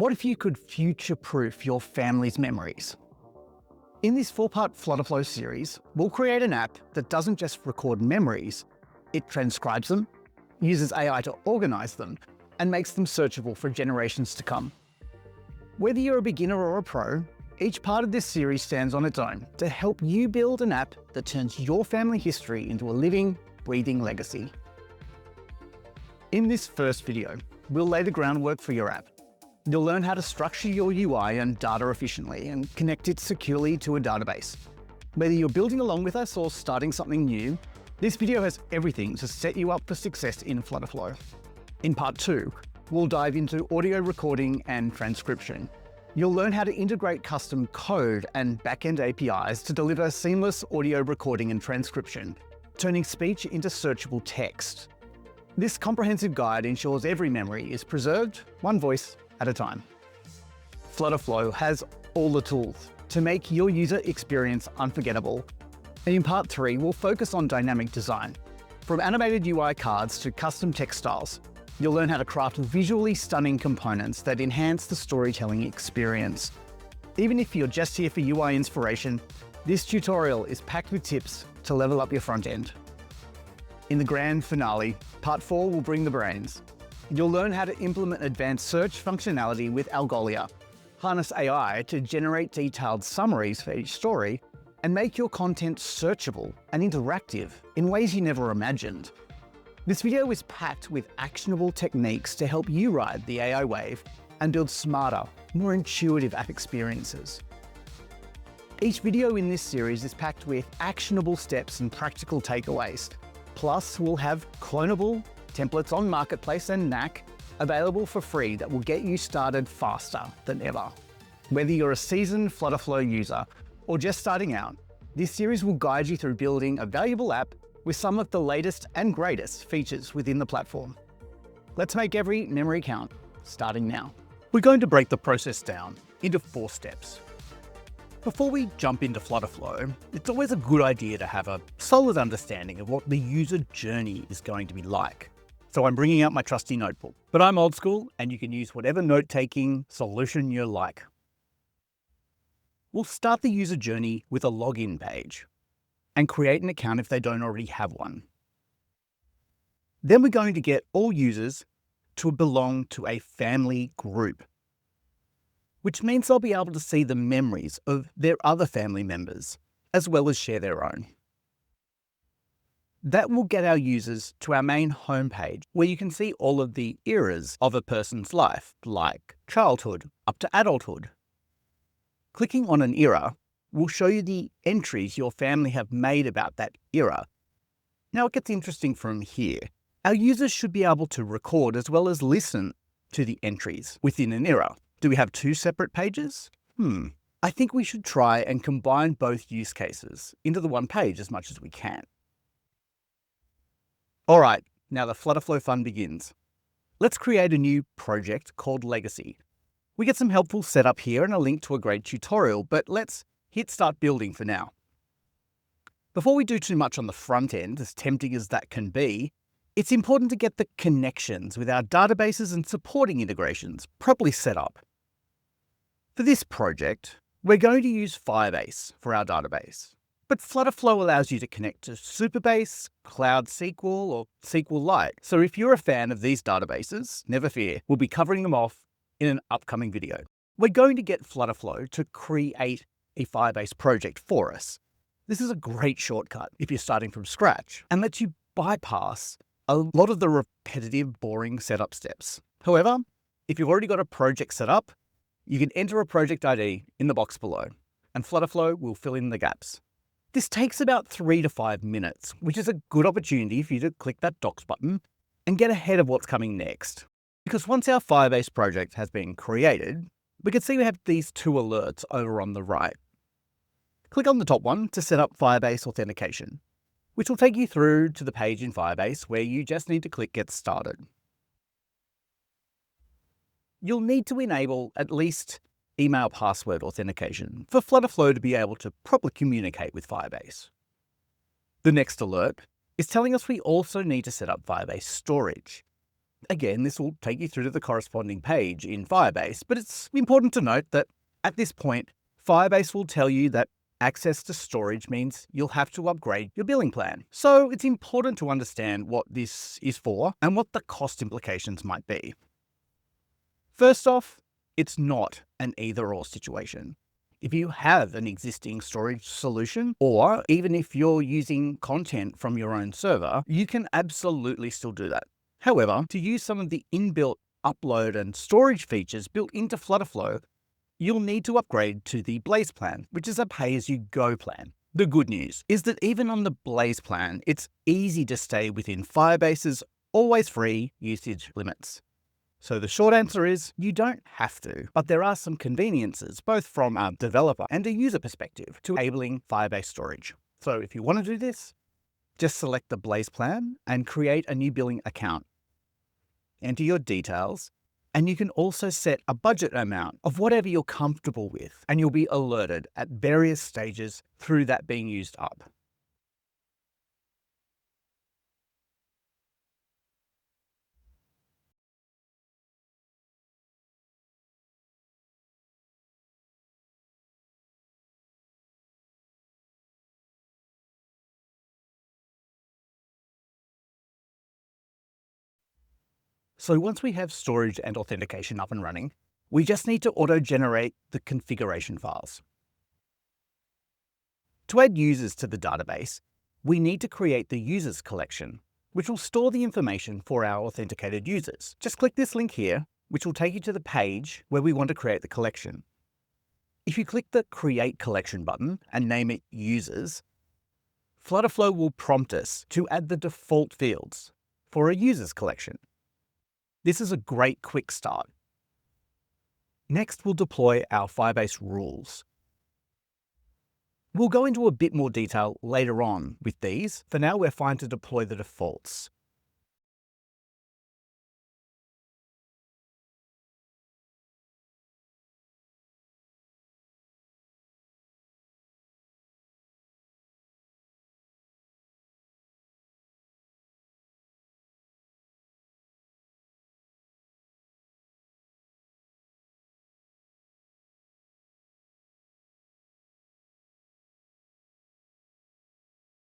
What if you could future-proof your family's memories? In this 4-part FlutterFlow series, we'll create an app that doesn't just record memories, it transcribes them, uses AI to organize them, and makes them searchable for generations to come. Whether you're a beginner or a pro, each part of this series stands on its own to help you build an app that turns your family history into a living, breathing legacy. In this first video, we'll lay the groundwork for your app. You'll learn how to structure your UI and data efficiently and connect it securely to a database. Whether you're building along with us or starting something new, this video has everything to set you up for success in FlutterFlow. In part 2, we'll dive into audio recording and transcription. You'll learn how to integrate custom code and backend APIs to deliver seamless audio recording and transcription, turning speech into searchable text. This comprehensive guide ensures every memory is preserved, one voice at a time. FlutterFlow has all the tools to make your user experience unforgettable. And in part 3, we'll focus on dynamic design. From animated UI cards to custom text styles, you'll learn how to craft visually stunning components that enhance the storytelling experience. Even if you're just here for UI inspiration, this tutorial is packed with tips to level up your front end. In the grand finale, part 4 will bring the brains. You'll learn how to implement advanced search functionality with Algolia, harness AI to generate detailed summaries for each story, and make your content searchable and interactive in ways you never imagined. This video is packed with actionable techniques to help you ride the AI wave and build smarter, more intuitive app experiences. Each video in this series is packed with actionable steps and practical takeaways. Plus, we'll have clonable templates on Marketplace and Knack available for free that will get you started faster than ever. Whether you're a seasoned FlutterFlow user or just starting out, this series will guide you through building a valuable app with some of the latest and greatest features within the platform. Let's make every memory count, starting now. We're going to break the process down into 4 steps. Before we jump into FlutterFlow, it's always a good idea to have a solid understanding of what the user journey is going to be like. So I'm bringing out my trusty notebook, but I'm old school and you can use whatever note-taking solution you like. We'll start the user journey with a login page and create an account if they don't already have one. Then we're going to get all users to belong to a family group, which means they'll be able to see the memories of their other family members, as well as share their own. That will get our users to our main homepage, where you can see all of the eras of a person's life, like childhood up to adulthood. Clicking on an era will show you the entries your family have made about that era. Now it gets interesting from here. Our users should be able to record as well as listen to the entries within an era. Do we have 2 separate pages? I think we should try and combine both use cases into the one page as much as we can. All right, now the FlutterFlow fun begins. Let's create a new project called Legacy. We get some helpful setup here and a link to a great tutorial, but let's hit start building for now. Before we do too much on the front end, as tempting as that can be, it's important to get the connections with our databases and supporting integrations properly set up. For this project, we're going to use Firebase for our database, but FlutterFlow allows you to connect to Supabase, Cloud SQL, or SQLite. So if you're a fan of these databases, never fear, we'll be covering them off in an upcoming video. We're going to get FlutterFlow to create a Firebase project for us. This is a great shortcut if you're starting from scratch and lets you bypass a lot of the repetitive, boring setup steps. However, if you've already got a project set up, you can enter a project ID in the box below, and FlutterFlow will fill in the gaps. This takes about 3 to 5 minutes, which is a good opportunity for you to click that Docs button and get ahead of what's coming next. Because once our Firebase project has been created, we can see we have these 2 alerts over on the right. Click on the top one to set up Firebase Authentication, which will take you through to the page in Firebase where you just need to click Get Started. You'll need to enable at least email password authentication for FlutterFlow to be able to properly communicate with Firebase. The next alert is telling us we also need to set up Firebase storage. Again, this will take you through to the corresponding page in Firebase, but it's important to note that at this point, Firebase will tell you that access to storage means you'll have to upgrade your billing plan. So it's important to understand what this is for and what the cost implications might be. First off, it's not an either-or situation. If you have an existing storage solution, or even if you're using content from your own server, you can absolutely still do that. However, to use some of the inbuilt upload and storage features built into FlutterFlow, you'll need to upgrade to the Blaze plan, which is a pay-as-you-go plan. The good news is that even on the Blaze plan, it's easy to stay within Firebase's always free usage limits. So the short answer is you don't have to, but there are some conveniences, both from a developer and a user perspective, to enabling Firebase storage. So if you want to do this, just select the Blaze plan and create a new billing account. Enter your details, and you can also set a budget amount of whatever you're comfortable with, and you'll be alerted at various stages through that being used up. So once we have storage and authentication up and running, we just need to auto-generate the configuration files. To add users to the database, we need to create the users collection, which will store the information for our authenticated users. Just click this link here, which will take you to the page where we want to create the collection. If you click the Create Collection button and name it Users, FlutterFlow will prompt us to add the default fields for a users collection. This is a great quick start. Next, we'll deploy our Firebase rules. We'll go into a bit more detail later on with these. For now, we're fine to deploy the defaults.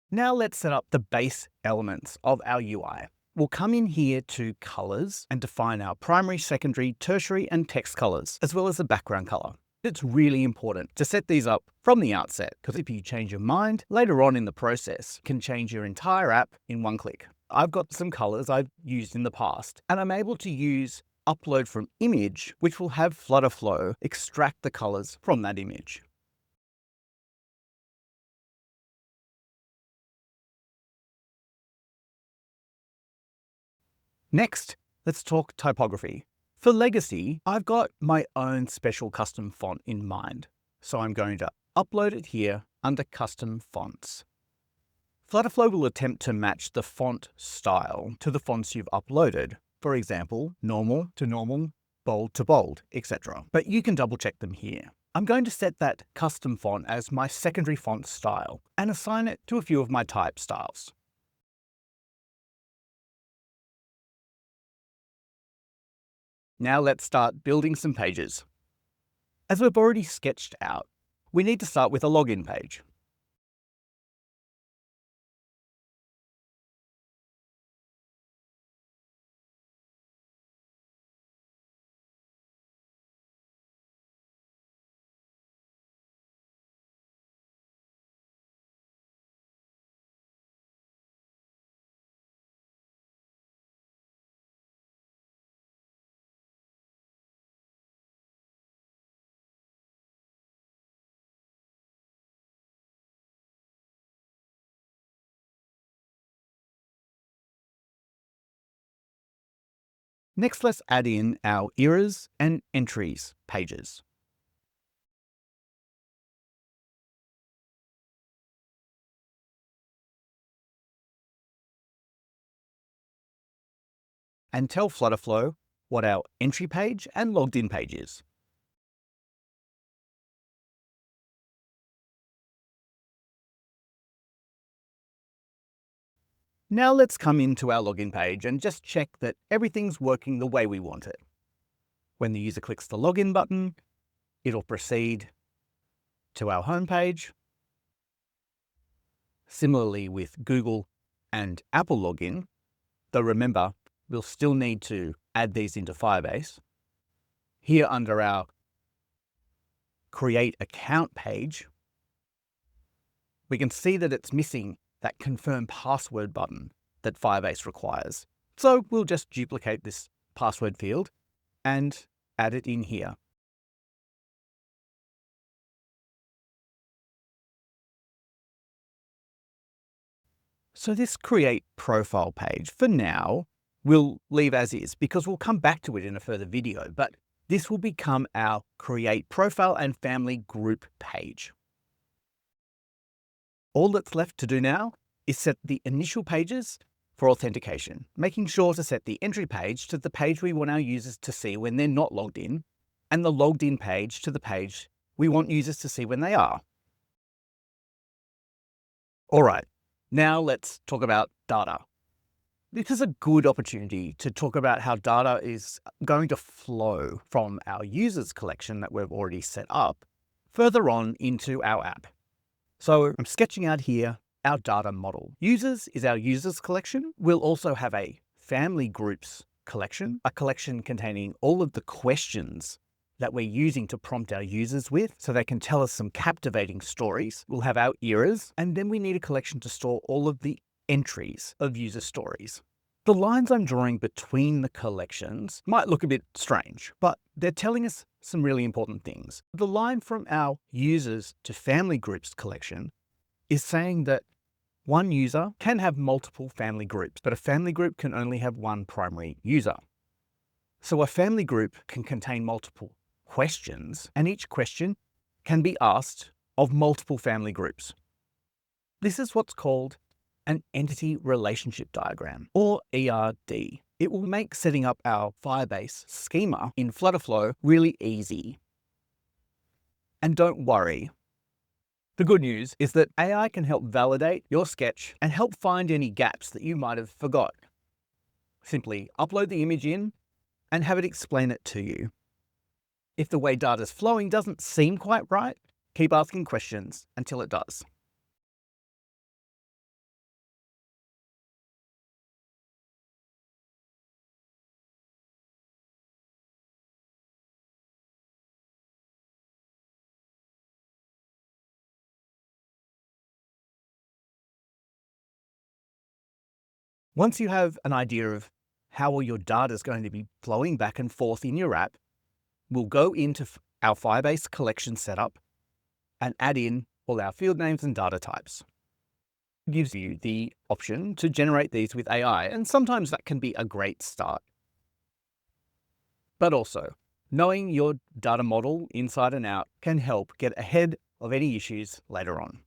Now let's set up the base elements of our UI. We'll come in here to colors and define our primary, secondary, tertiary, and text colors, as well as the background color. It's really important to set these up from the outset, because if you change your mind later on in the process, it can change your entire app in one click. I've got some colors I've used in the past, and I'm able to use upload from image, which will have FlutterFlow extract the colors from that image. Next, let's talk typography. For legacy, I've got my own special custom font in mind, so I'm going to upload it here under Custom Fonts. FlutterFlow will attempt to match the font style to the fonts you've uploaded. For example, normal to normal, bold to bold, etc. But you can double check them here. I'm going to set that custom font as my secondary font style and assign it to a few of my type styles. Now let's start building some pages. As we've already sketched out, we need to start with a login page. Next, let's add in our eras and entries pages. And tell FlutterFlow what our entry page and logged in page is. Now let's come into our login page and just check that everything's working the way we want it. When the user clicks the login button, it'll proceed to our home page. Similarly with Google and Apple login, though remember, we'll still need to add these into Firebase. Here under our Create Account page, we can see that it's missing that Confirm Password button that Firebase requires. So we'll just duplicate this password field and add it in here. So this Create Profile page, for now, we'll leave as is because we'll come back to it in a further video, but this will become our Create Profile and Family Group page. All that's left to do now is set the initial pages for authentication, making sure to set the entry page to the page we want our users to see when they're not logged in, and the logged in page to the page we want users to see when they are. All right, now let's talk about data. This is a good opportunity to talk about how data is going to flow from our users collection that we've already set up further on into our app. So I'm sketching out here our data model. Users is our users collection. We'll also have a family groups collection, a collection containing all of the questions that we're using to prompt our users with so they can tell us some captivating stories. We'll have our eras, and then we need a collection to store all of the entries of user stories. The lines I'm drawing between the collections might look a bit strange, but they're telling us some really important things. The line from our users to family groups collection is saying that one user can have multiple family groups, but a family group can only have one primary user. So a family group can contain multiple questions, and each question can be asked of multiple family groups. This is what's called an entity relationship diagram, or ERD. It will make setting up our Firebase schema in FlutterFlow really easy. And don't worry. The good news is that AI can help validate your sketch and help find any gaps that you might have forgot. Simply upload the image in and have it explain it to you. If the way data's flowing doesn't seem quite right, keep asking questions until it does. Once you have an idea of how all your data is going to be flowing back and forth in your app, we'll go into our Firebase collection setup and add in all our field names and data types. It gives you the option to generate these with AI, and sometimes that can be a great start. But also, knowing your data model inside and out can help get ahead of any issues later on.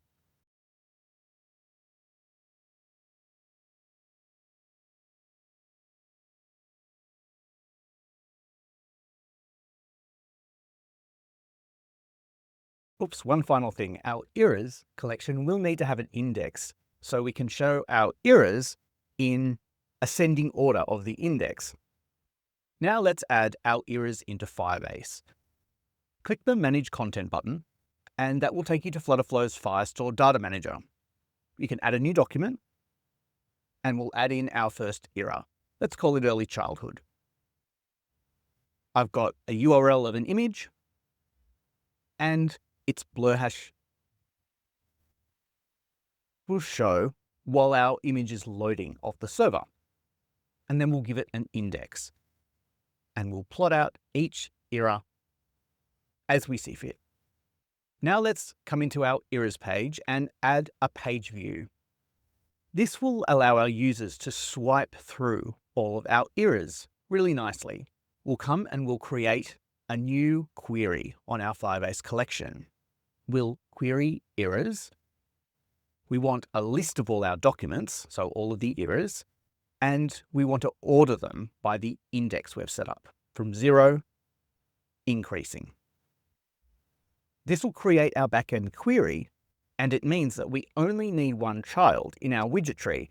Oops, one final thing. Our eras collection will need to have an index so we can show our eras in ascending order of the index. Now let's add our eras into Firebase. Click the Manage Content button, and that will take you to FlutterFlow's Firestore Data Manager. You can add a new document, and we'll add in our first era. Let's call it early childhood. I've got a URL of an image, and its blur hash will show while our image is loading off the server. And then we'll give it an index. And we'll plot out each era as we see fit. Now let's come into our eras page and add a page view. This will allow our users to swipe through all of our eras really nicely. We'll come and we'll create a new query on our Firebase collection. We'll query eras. We want a list of all our documents, so all of the eras, and we want to order them by the index we've set up, from 0, increasing. This will create our backend query, and it means that we only need one child in our widget tree.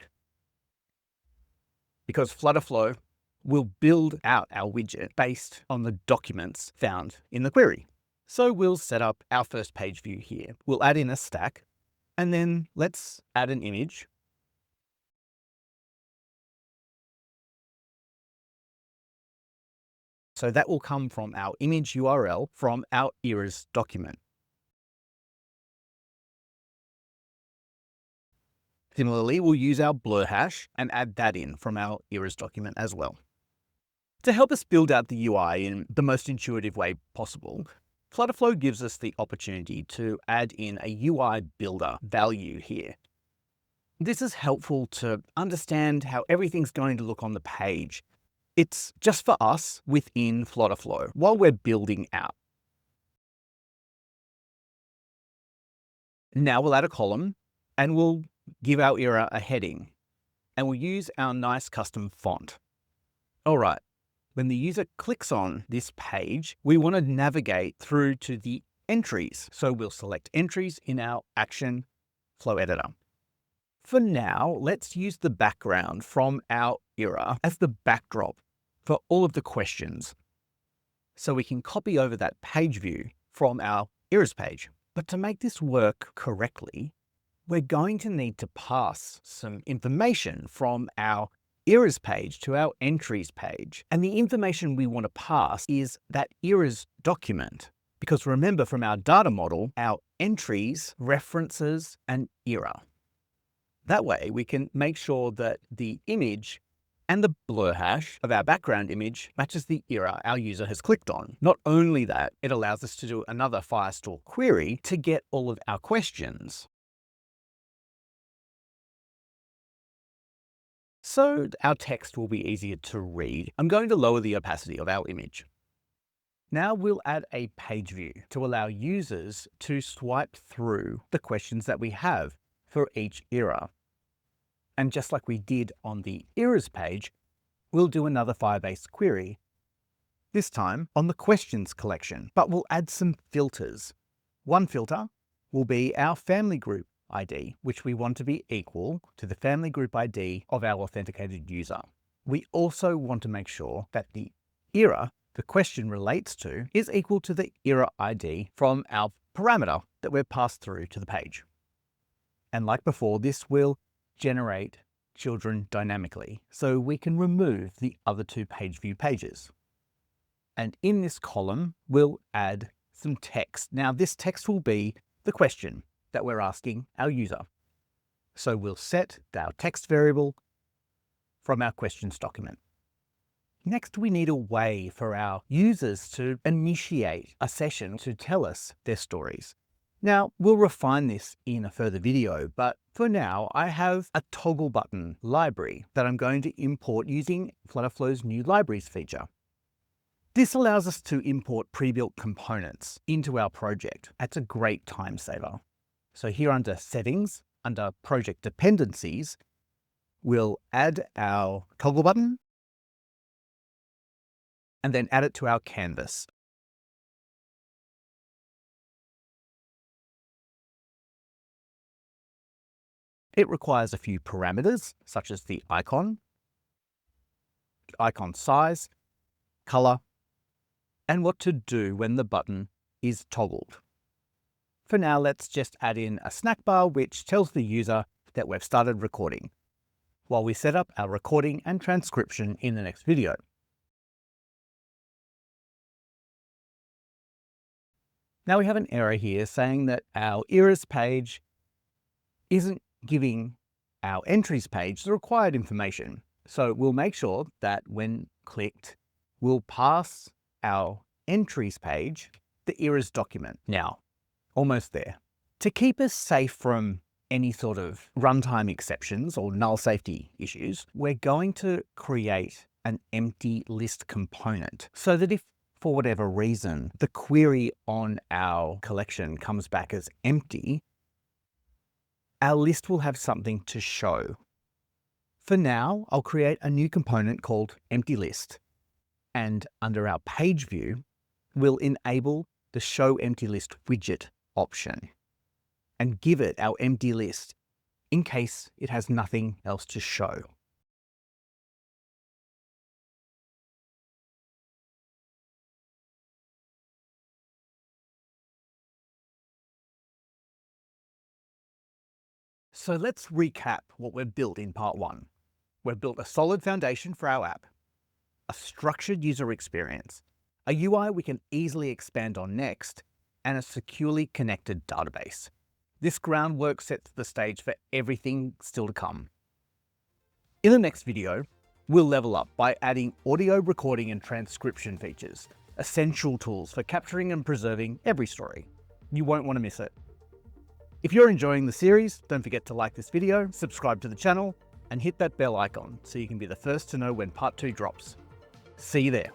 because FlutterFlow will build out our widget based on the documents found in the query. So we'll set up our first page view here. We'll add in a stack, and then let's add an image. So that will come from our image URL from our eras document. Similarly, we'll use our blur hash and add that in from our eras document as well. To help us build out the UI in the most intuitive way possible, FlutterFlow gives us the opportunity to add in a UI builder value here. This is helpful to understand how everything's going to look on the page. It's just for us within FlutterFlow while we're building out. Now we'll add a column and we'll give our era a heading, and we'll use our nice custom font. All right, when the user clicks on this page, we want to navigate through to the entries. So we'll select entries in our action flow editor. For now, let's use the background from our era as the backdrop for all of the questions. So we can copy over that page view from our eras page. But to make this work correctly, we're going to need to pass some information from our eras page to our entries page. And the information we want to pass is that eras document. Because remember, from our data model, our entries references an era. That way we can make sure that the image and the blur hash of our background image matches the era our user has clicked on. Not only that, it allows us to do another Firestore query to get all of our questions. So our text will be easier to read. I'm going to lower the opacity of our image. Now we'll add a page view to allow users to swipe through the questions that we have for each era. And just like we did on the eras page, we'll do another Firebase query, this time on the questions collection, but we'll add some filters. One filter will be our family group ID, which we want to be equal to the family group ID of our authenticated user. We also want to make sure that the era the question relates to is equal to the era ID from our parameter that we've passed through to the page. And like before, this will generate children dynamically, so we can remove the other two page view pages. And in this column, we'll add some text. Now, this text will be the question that we're asking our user. So we'll set our text variable from our questions document. Next, we need a way for our users to initiate a session to tell us their stories. Now, we'll refine this in a further video, but for now, I have a toggle button library that I'm going to import using FlutterFlow's new libraries feature. This allows us to import pre-built components into our project. That's a great time saver. So here under Settings, under Project Dependencies, we'll add our toggle button and then add it to our canvas. It requires a few parameters, such as the icon size, color, and what to do when the button is toggled. For now, let's just add in a snack bar which tells the user that we've started recording, while we set up our recording and transcription in the next video. Now we have an error here saying that our eras page isn't giving our entries page the required information. So we'll make sure that when clicked, we'll pass our entries page the eras document. Now, almost there. To keep us safe from any sort of runtime exceptions or null safety issues, we're going to create an empty list component so that if for whatever reason the query on our collection comes back as empty, our list will have something to show. For now, I'll create a new component called empty list. And under our page view, we'll enable the show empty list widget option and give it our empty list in case it has nothing else to show. So let's recap what we've built in part 1. We've built a solid foundation for our app, a structured user experience, a UI we can easily expand on next, and a securely connected database. This groundwork sets the stage for everything still to come. In the next video, we'll level up by adding audio recording and transcription features, essential tools for capturing and preserving every story. You won't want to miss it. If you're enjoying the series, don't forget to like this video, subscribe to the channel, and hit that bell icon so you can be the first to know when part 2 drops. See you there.